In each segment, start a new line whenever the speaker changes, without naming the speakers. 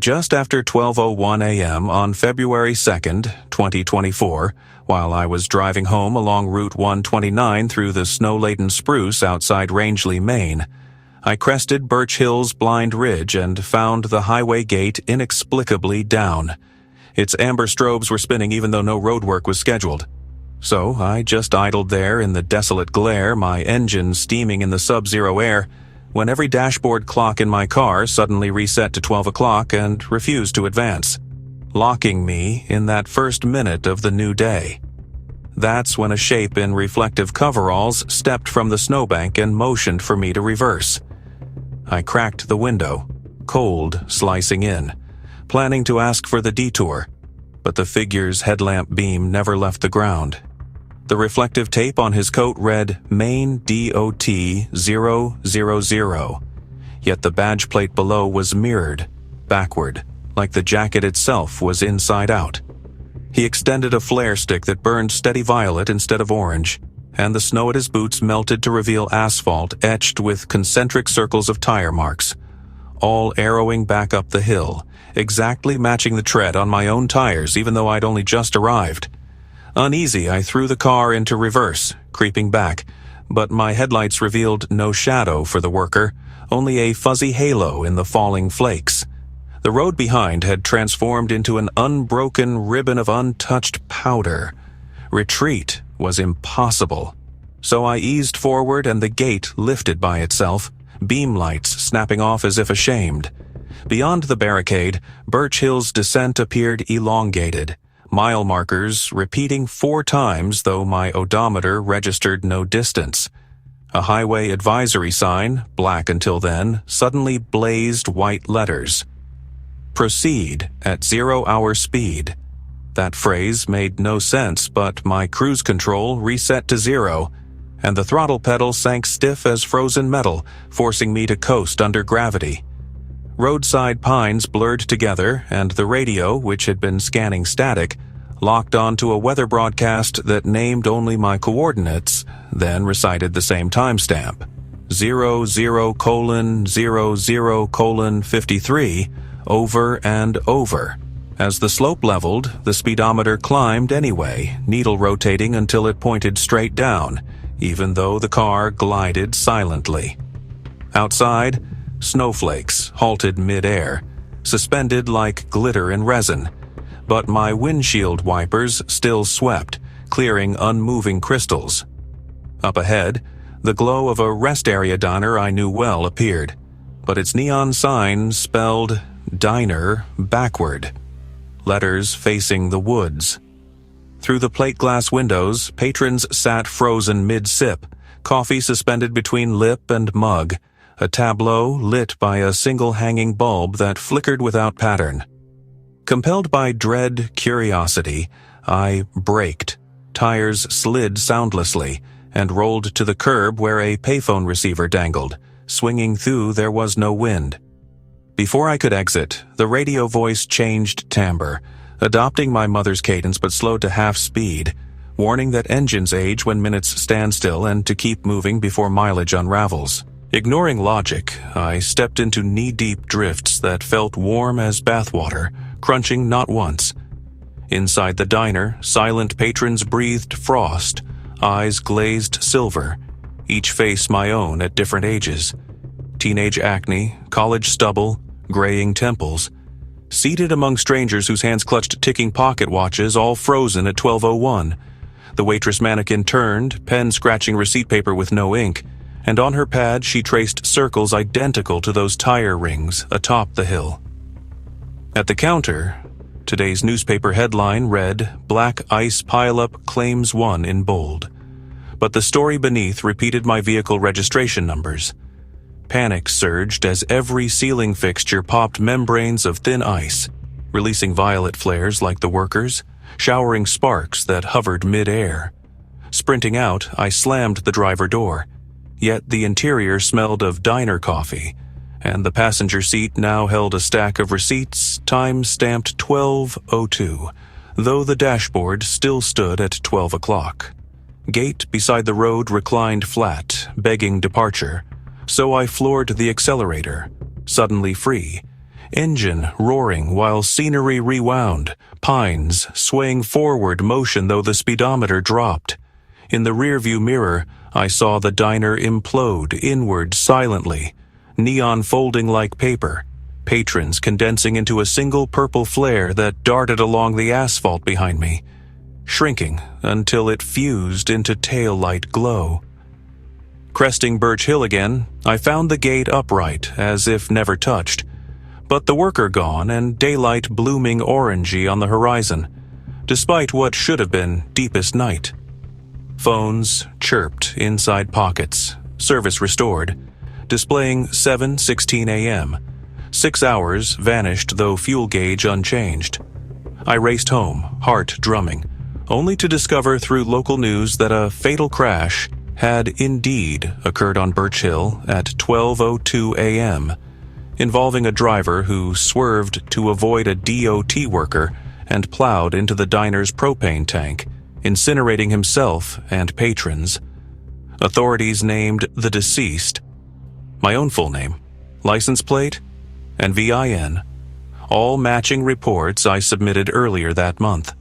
Just after 12:01 a.m. on February 2nd, 2024, while I was driving home along Route 129 through the snow-laden spruce outside Rangeley, Maine, I crested Birch Hill's blind ridge and found the highway gate inexplicably down. Its amber strobes were spinning even though no roadwork was scheduled. So I just idled there in the desolate glare, my engine steaming in the sub-zero air, when every dashboard clock in my car suddenly reset to 12 o'clock and refused to advance, locking me in that first minute of the new day. That's when a shape in reflective coveralls stepped from the snowbank and motioned for me to reverse. I cracked the window, cold slicing in, planning to ask for the detour, but the figure's headlamp beam never left the ground. The reflective tape on his coat read Maine DOT 000, yet the badge plate below was mirrored, backward, like the jacket itself was inside out. He extended a flare stick that burned steady violet instead of orange, and the snow at his boots melted to reveal asphalt etched with concentric circles of tire marks, all arrowing back up the hill, exactly matching the tread on my own tires even though I'd only just arrived. Uneasy, I threw the car into reverse, creeping back, but my headlights revealed no shadow for the worker, only a fuzzy halo in the falling flakes. The road behind had transformed into an unbroken ribbon of untouched powder. Retreat was impossible. So I eased forward and the gate lifted by itself, beam lights snapping off as if ashamed. Beyond the barricade, Birch Hill's descent appeared elongated, mile markers repeating 4 times though my odometer registered no distance. A highway advisory sign, black until then, suddenly blazed white letters. Proceed at 0-hour speed. That phrase made no sense, but my cruise control reset to 0, and the throttle pedal sank stiff as frozen metal, forcing me to coast under gravity. Roadside pines blurred together, and the radio, which had been scanning static, locked onto a weather broadcast that named only my coordinates, then recited the same timestamp, 00:00:53, over and over. As the slope leveled, the speedometer climbed anyway, needle rotating until it pointed straight down, even though the car glided silently. Outside, snowflakes halted mid-air, suspended like glitter in resin, but my windshield wipers still swept, clearing unmoving crystals. Up ahead, the glow of a rest area diner I knew well appeared, but its neon sign spelled diner backward, letters facing the woods. Through the plate glass windows, patrons sat frozen mid-sip, coffee suspended between lip and mug, a tableau lit by a single hanging bulb that flickered without pattern. Compelled by dread curiosity, I braked. Tires slid soundlessly and rolled to the curb where a payphone receiver dangled. Swinging through, there was no wind. Before I could exit, the radio voice changed timbre, adopting my mother's cadence but slowed to half speed, warning that engines age when minutes stand still and to keep moving before mileage unravels. Ignoring logic, I stepped into knee-deep drifts that felt warm as bathwater, crunching not once. Inside the diner, silent patrons breathed frost, eyes glazed silver, each face my own at different ages. Teenage acne, college stubble, graying temples. Seated among strangers whose hands clutched ticking pocket watches, all frozen at 12:01. The waitress mannequin turned, pen scratching receipt paper with no ink, and on her pad she traced circles identical to those tire rings atop the hill. At the counter, today's newspaper headline read, "Black Ice Pileup Claims One" in bold. But the story beneath repeated my vehicle registration numbers. Panic surged as every ceiling fixture popped membranes of thin ice, releasing violet flares like the workers, showering sparks that hovered mid-air. Sprinting out, I slammed the driver door. Yet the interior smelled of diner coffee, and the passenger seat now held a stack of receipts, time stamped 12:02, though the dashboard still stood at 12 o'clock. Gate beside the road reclined flat, begging departure, so I floored the accelerator, suddenly free, engine roaring while scenery rewound, pines swaying forward motion though the speedometer dropped. In the rearview mirror, I saw the diner implode inward silently, neon folding like paper, patrons condensing into a single purple flare that darted along the asphalt behind me, shrinking until it fused into taillight glow. Cresting Birch Hill again, I found the gate upright, as if never touched, but the worker gone and daylight blooming orangey on the horizon, despite what should have been deepest night. Phones chirped inside pockets, service restored, displaying 7:16 a.m. 6 hours vanished though fuel gauge unchanged. I raced home, heart drumming, only to discover through local news that a fatal crash had indeed occurred on Birch Hill at 12:02 a.m., involving a driver who swerved to avoid a DOT worker and plowed into the diner's propane tank, incinerating himself and patrons. Authorities named the deceased, my own full name, license plate, and VIN, all matching reports I submitted earlier that month.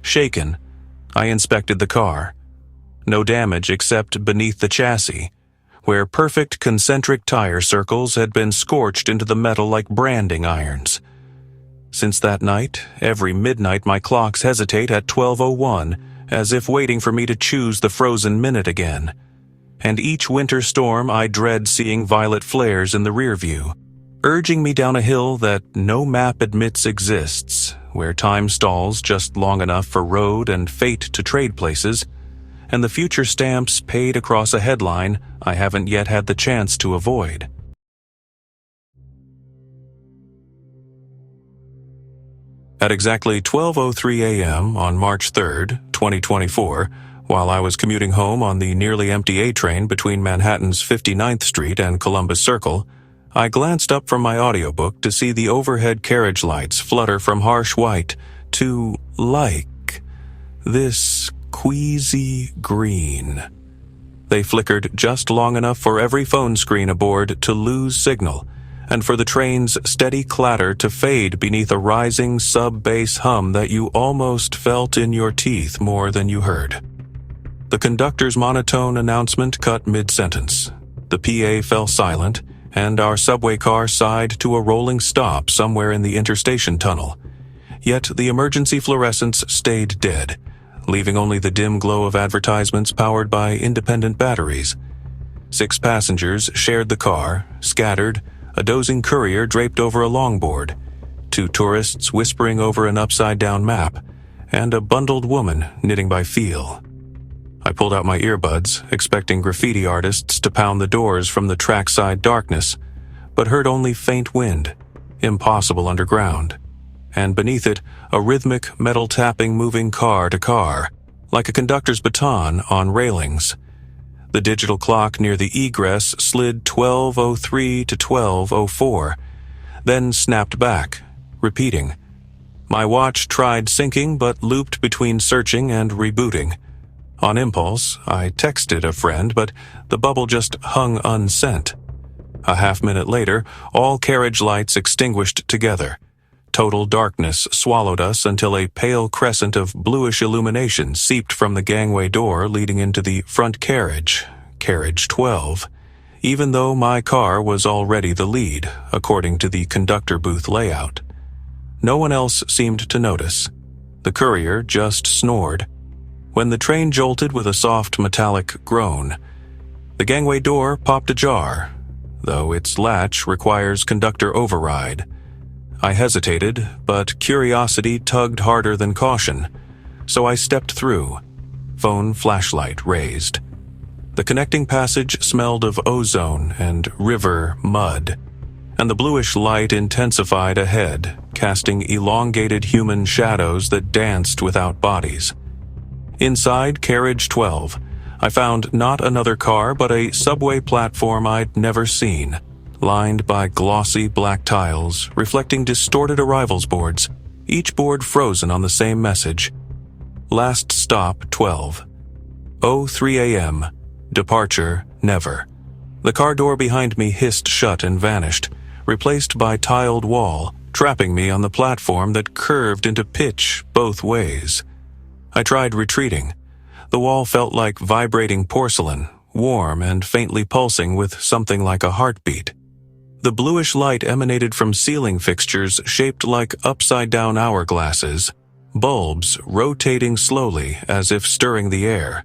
Shaken, I inspected the car. No damage except beneath the chassis, where perfect concentric tire circles had been scorched into the metal like branding irons. Since that night, every midnight my clocks hesitate at 12:01, as if waiting for me to choose the frozen minute again. And each winter storm I dread seeing violet flares in the rear view, urging me down a hill that no map admits exists, where time stalls just long enough for road and fate to trade places, and the future stamps paid across a headline I haven't yet had the chance to avoid. At exactly 12:03 a.m. on March 3rd, 2024, while I was commuting home on the nearly empty A train between Manhattan's 59th Street and Columbus Circle, I glanced up from my audiobook to see the overhead carriage lights flutter from harsh white to, this queasy green. They flickered just long enough for every phone screen aboard to lose signal, and for the train's steady clatter to fade beneath a rising sub-bass hum that you almost felt in your teeth more than you heard. The conductor's monotone announcement cut mid-sentence. The PA fell silent, and our subway car sighed to a rolling stop somewhere in the interstation tunnel. Yet the emergency fluorescents stayed dead, leaving only the dim glow of advertisements powered by independent batteries. 6 passengers shared the car, scattered, a dozing courier draped over a longboard, 2 tourists whispering over an upside-down map, and a bundled woman knitting by feel. I pulled out my earbuds, expecting graffiti artists to pound the doors from the trackside darkness, but heard only faint wind, impossible underground, and beneath it, a rhythmic metal tapping moving car to car, like a conductor's baton on railings. The digital clock near the egress slid 12:03 to 12:04, then snapped back, repeating. My watch tried syncing but looped between searching and rebooting. On impulse, I texted a friend, but the bubble just hung unsent. A half-minute later, all carriage lights extinguished together. Total darkness swallowed us until a pale crescent of bluish illumination seeped from the gangway door leading into the front carriage, carriage 12, even though my car was already the lead, according to the conductor booth layout. No one else seemed to notice. The courier just snored. When the train jolted with a soft metallic groan, the gangway door popped ajar, though its latch requires conductor override. I hesitated, but curiosity tugged harder than caution, so I stepped through, phone flashlight raised. The connecting passage smelled of ozone and river mud, and the bluish light intensified ahead, casting elongated human shadows that danced without bodies. Inside carriage 12, I found not another car but a subway platform I'd never seen, lined by glossy black tiles reflecting distorted arrivals boards, each board frozen on the same message. Last stop 12. 03 a.m. Departure never. The car door behind me hissed shut and vanished, replaced by tiled wall, trapping me on the platform that curved into pitch both ways. I tried retreating. The wall felt like vibrating porcelain, warm and faintly pulsing with something like a heartbeat. The bluish light emanated from ceiling fixtures shaped like upside-down hourglasses, bulbs rotating slowly as if stirring the air.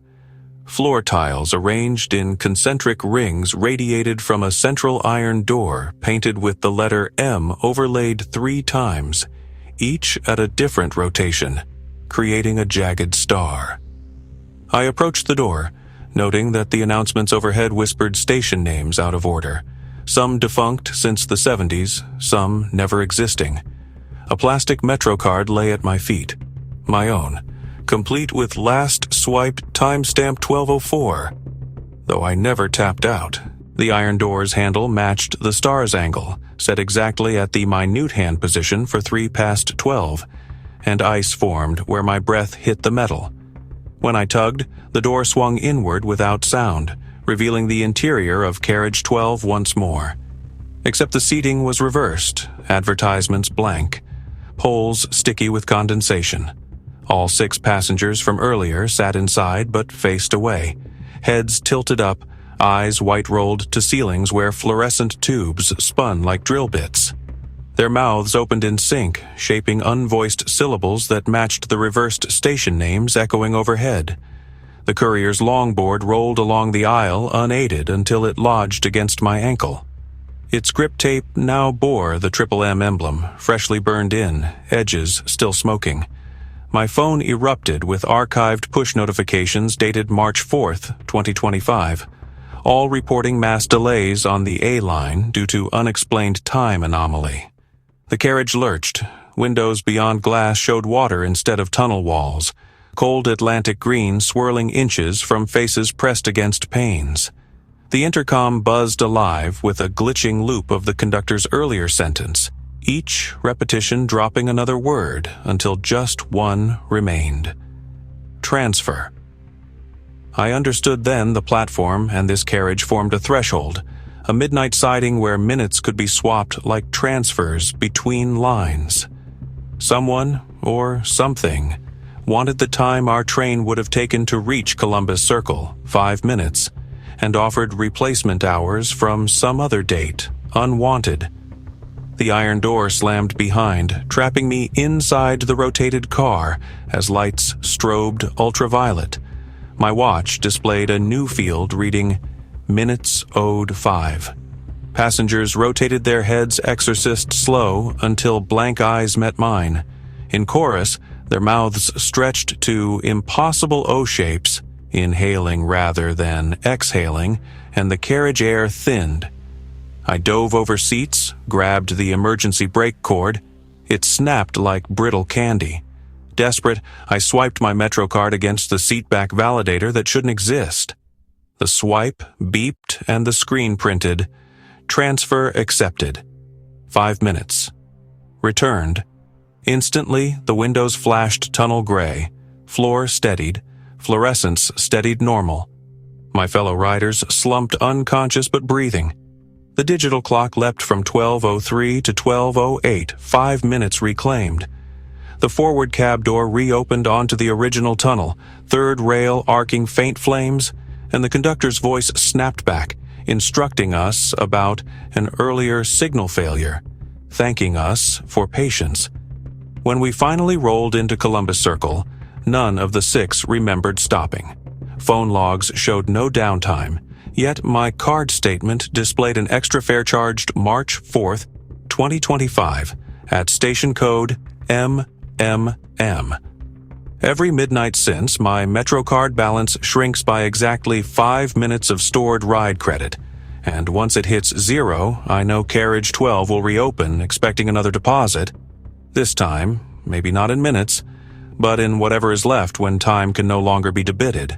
Floor tiles arranged in concentric rings radiated from a central iron door painted with the letter M overlaid 3 times, each at a different rotation, creating a jagged star. I approached the door, noting that the announcements overhead whispered station names out of order, some defunct since the 70s, some never existing. A plastic Metro card lay at my feet, my own, complete with last swiped timestamp 1204. Though I never tapped out, the iron door's handle matched the star's angle, set exactly at the minute hand position for 3 past 12, and ice formed where my breath hit the metal. When I tugged, the door swung inward without sound, revealing the interior of carriage 12 once more. Except the seating was reversed, advertisements blank, poles sticky with condensation. All 6 passengers from earlier sat inside but faced away, heads tilted up, eyes white-rolled to ceilings where fluorescent tubes spun like drill bits. Their mouths opened in sync, shaping unvoiced syllables that matched the reversed station names echoing overhead. The courier's longboard rolled along the aisle unaided until it lodged against my ankle. Its grip tape now bore the Triple M emblem, freshly burned in, edges still smoking. My phone erupted with archived push notifications dated March 4th, 2025, all reporting mass delays on the A line due to unexplained time anomaly. The carriage lurched. Windows beyond glass showed water instead of tunnel walls, cold Atlantic green swirling inches from faces pressed against panes. The intercom buzzed alive with a glitching loop of the conductor's earlier sentence, each repetition dropping another word until just one remained. Transfer. I understood then the platform and this carriage formed a threshold, a midnight siding where minutes could be swapped like transfers between lines. Someone, or something, wanted the time our train would have taken to reach Columbus Circle, 5 minutes, and offered replacement hours from some other date, unwanted. The iron door slammed behind, trapping me inside the rotated car as lights strobed ultraviolet. My watch displayed a new field reading minutes owed 5. Passengers rotated their heads exorcist slow until blank eyes met mine. In chorus, their mouths stretched to impossible O shapes, inhaling rather than exhaling, and the carriage air thinned. I dove over seats, grabbed the emergency brake cord. It snapped like brittle candy. Desperate, I swiped my Metro card against the seatback validator that shouldn't exist. The swipe beeped and the screen printed, "Transfer accepted." 5 minutes. Returned. Instantly, the windows flashed tunnel gray. Floor steadied. Fluorescence steadied normal. My fellow riders slumped unconscious but breathing. The digital clock leapt from 12:03 to 12:08, 5 minutes reclaimed. The forward cab door reopened onto the original tunnel, third rail arcing faint flames, and the conductor's voice snapped back, instructing us about an earlier signal failure, thanking us for patience. When we finally rolled into Columbus Circle, none of the 6 remembered stopping. Phone logs showed no downtime, yet my card statement displayed an extra fare charged March 4th, 2025, at station code MMM. Every midnight since, my Metro card balance shrinks by exactly 5 minutes of stored ride credit, and once it hits 0, I know carriage 12 will reopen, expecting another deposit. This time, maybe not in minutes, but in whatever is left when time can no longer be debited.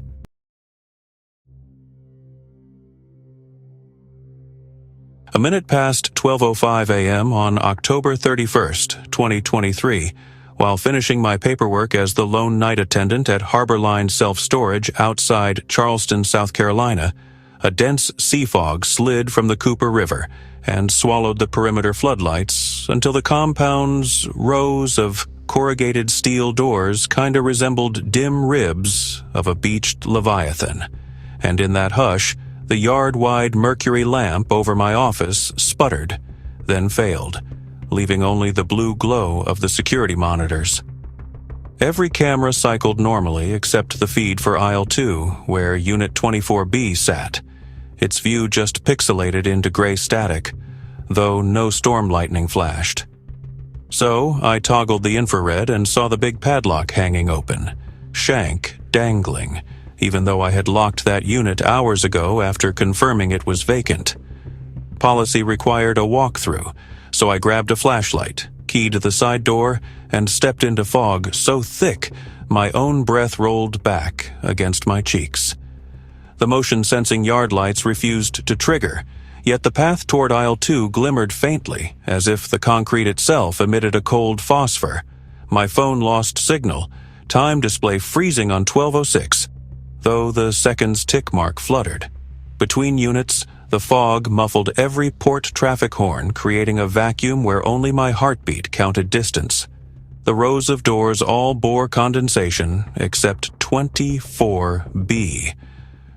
A minute past 12:05 a.m. on October 31st, 2023, while finishing my paperwork as the lone night attendant at Harbor Line Self-Storage outside Charleston, South Carolina, a dense sea fog slid from the Cooper River, and swallowed the perimeter floodlights until the compound's rows of corrugated steel doors kinda resembled dim ribs of a beached leviathan. And in that hush, the yard-wide mercury lamp over my office sputtered, then failed, leaving only the blue glow of the security monitors. Every camera cycled normally except the feed for Aisle 2, where Unit 24B sat, its view just pixelated into gray static, though no storm lightning flashed. So I toggled the infrared and saw the big padlock hanging open, shank dangling, even though I had locked that unit hours ago after confirming it was vacant. Policy required a walkthrough, so I grabbed a flashlight, keyed the side door, and stepped into fog so thick my own breath rolled back against my cheeks. The motion-sensing yard lights refused to trigger, yet the path toward Aisle 2 glimmered faintly, as if the concrete itself emitted a cold phosphor. My phone lost signal, time display freezing on 12:06, though the seconds tick mark fluttered. Between units, the fog muffled every port traffic horn, creating a vacuum where only my heartbeat counted distance. The rows of doors all bore condensation except 24B,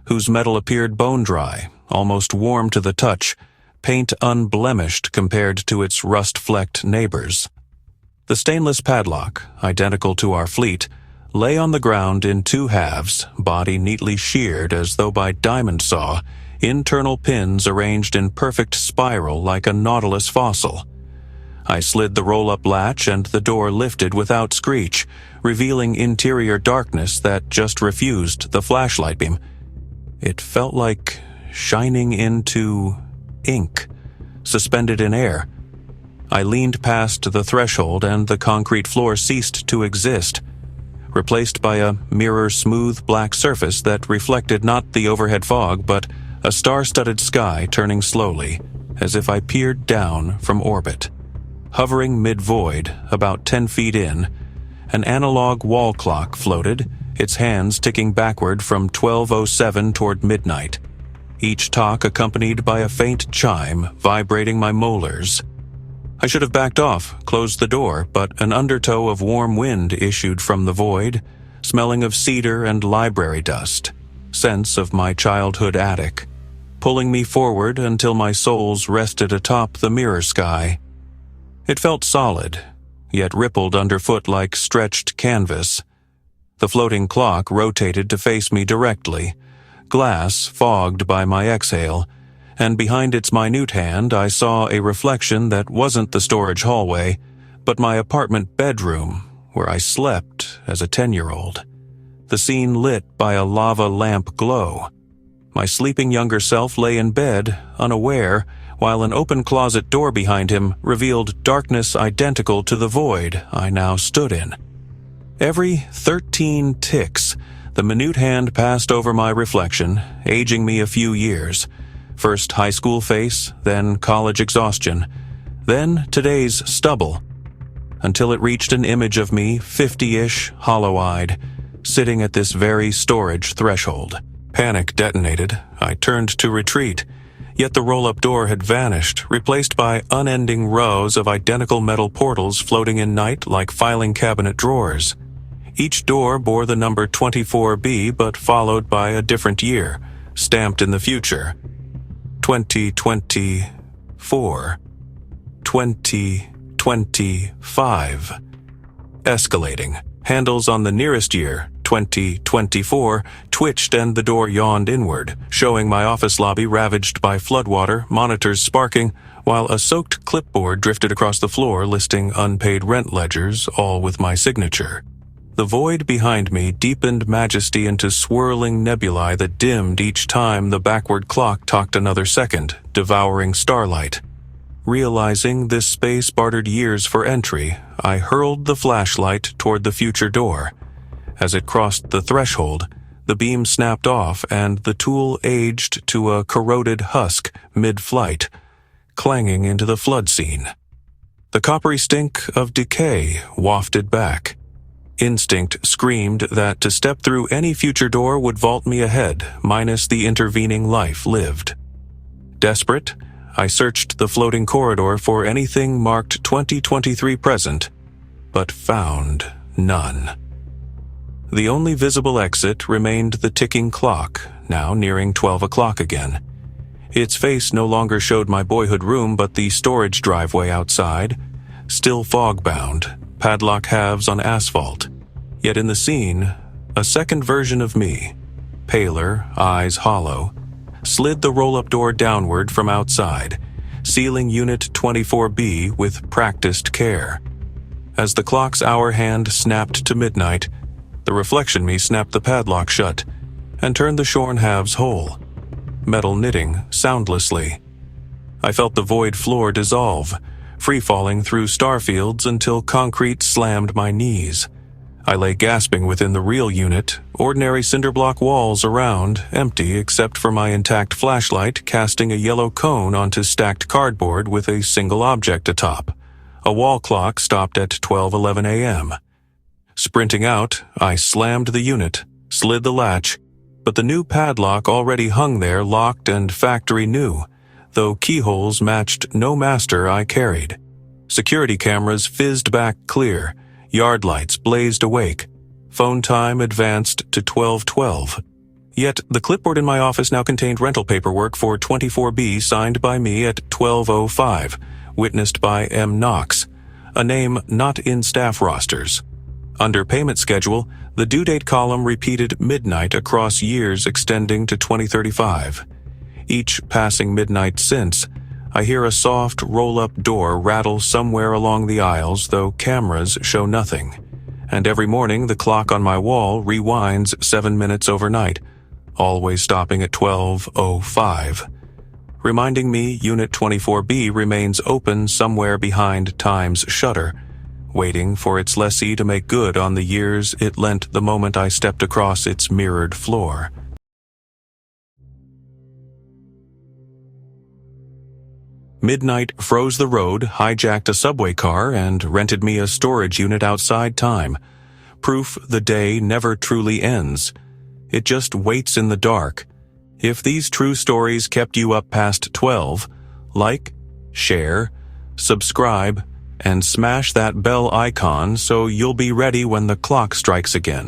whose metal appeared bone-dry, almost warm to the touch, paint unblemished compared to its rust-flecked neighbors. The stainless padlock, identical to our fleet, lay on the ground in two halves, body neatly sheared as though by diamond saw, internal pins arranged in perfect spiral like a nautilus fossil. I slid the roll-up latch and the door lifted without screech, revealing interior darkness that just refused the flashlight beam. It felt like shining into ink, suspended in air. I leaned past the threshold and the concrete floor ceased to exist, replaced by a mirror-smooth black surface that reflected not the overhead fog but a star-studded sky turning slowly, as if I peered down from orbit. Hovering mid-void, about 10 feet in, an analog wall clock floated, its hands ticking backward from 12:07 toward midnight, each talk accompanied by a faint chime vibrating my molars. I should have backed off, closed the door, but an undertow of warm wind issued from the void, smelling of cedar and library dust, scents of my childhood attic, pulling me forward until my soles rested atop the mirror sky. It felt solid, yet rippled underfoot like stretched canvas. The floating clock rotated to face me directly, glass fogged by my exhale, and behind its minute hand I saw a reflection that wasn't the storage hallway, but my apartment bedroom, where I slept as a 10-year-old. The scene lit by a lava lamp glow. My sleeping younger self lay in bed, unaware, while an open closet door behind him revealed darkness identical to the void I now stood in. Every 13 ticks, the minute hand passed over my reflection, aging me a few years. First high school face, then college exhaustion, then today's stubble, until it reached an image of me 50-ish, hollow-eyed, sitting at this very storage threshold. Panic detonated. I turned to retreat, yet the roll-up door had vanished, replaced by unending rows of identical metal portals floating in night like filing cabinet drawers. Each door bore the number 24B, but followed by a different year, stamped in the future. 2024. 2025. Escalating. Handles on the nearest year, 2024, twitched and the door yawned inward, showing my office lobby ravaged by floodwater, monitors sparking, while a soaked clipboard drifted across the floor listing unpaid rent ledgers, all with my signature. The void behind me deepened majesty into swirling nebulae that dimmed each time the backward clock talked another second, devouring starlight. Realizing this space bartered years for entry, I hurled the flashlight toward the future door. As it crossed the threshold, the beam snapped off and the tool aged to a corroded husk mid-flight, clanging into the flood scene. The coppery stink of decay wafted back. Instinct screamed that to step through any future door would vault me ahead, minus the intervening life lived. Desperate, I searched the floating corridor for anything marked 2023 present, but found none. The only visible exit remained the ticking clock, now nearing 12 o'clock again. Its face no longer showed my boyhood room but the storage driveway outside, still fog-bound, padlock halves on asphalt. Yet in the scene, a second version of me, paler, eyes hollow, slid the roll-up door downward from outside, sealing Unit 24B with practiced care. As the clock's hour hand snapped to midnight, the reflection me snapped the padlock shut and turned the shorn halves whole, metal knitting soundlessly. I felt the void floor dissolve, free-falling through starfields until concrete slammed my knees. I lay gasping within the real unit, ordinary cinder-block walls around, empty except for my intact flashlight casting a yellow cone onto stacked cardboard with a single object atop. A wall clock stopped at 12:11 a.m. Sprinting out, I slammed the unit, slid the latch, but the new padlock already hung there locked and factory new, though keyholes matched no master I carried. Security cameras fizzed back clear, yard lights blazed awake. Phone time advanced to 12:12. Yet the clipboard in my office now contained rental paperwork for 24B signed by me at 12:05, witnessed by M. Knox, a name not in staff rosters. Under payment schedule, the due date column repeated midnight across years extending to 2035. Each passing midnight since, I hear a soft roll-up door rattle somewhere along the aisles, though cameras show nothing. And every morning the clock on my wall rewinds 7 minutes overnight, always stopping at 12:05. Reminding me Unit 24B remains open somewhere behind time's shutter, waiting for its lessee to make good on the years it lent the moment I stepped across its mirrored floor. Midnight froze the road, hijacked a subway car, and rented me a storage unit outside time. Proof the day never truly ends. It just waits in the dark. If these true stories kept you up past 12, like, share, subscribe, and smash that bell icon so you'll be ready when the clock strikes again.